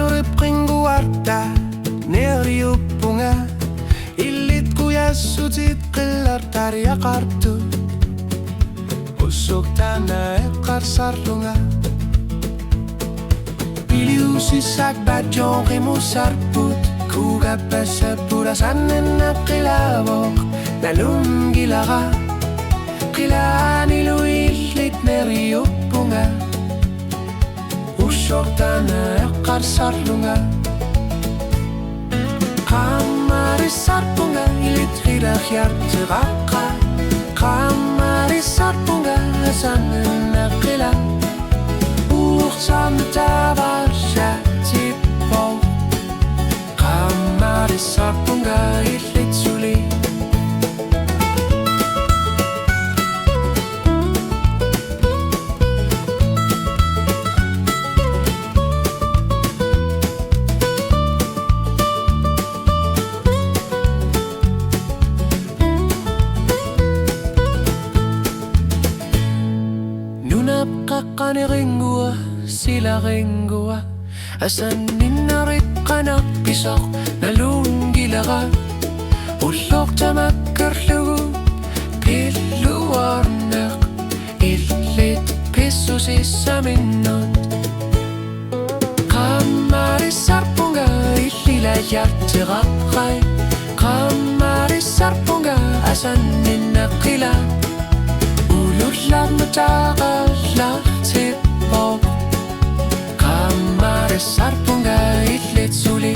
Nuripringuarta neriupunga illit kujassutit qillartariaqartut usuktana eqqarsarlunga Piliusissak badjonqimussarput kugappassappura sannenna qilavoq nalungilaqa qilaanilu illit neriupunga usuktana eqqarsarlunga Qammarissarpunga illit qilaqjartiqaqqa Qammarissarpunga sannenna qila Uqsamtavarshatipo Qammarissarpunga illit suli Nunapqaqqani ringua sila ringua asan ninnaritqanak pisoq nalungilaqa ulloq tamakkerlugu pilluarneq illit pissusissaminnut Qammarissarpunga illilajartiqaqqai Qammarissarpunga asan ninnaqila Ulullarmutaqallartipo Qammarissarpunga illit suli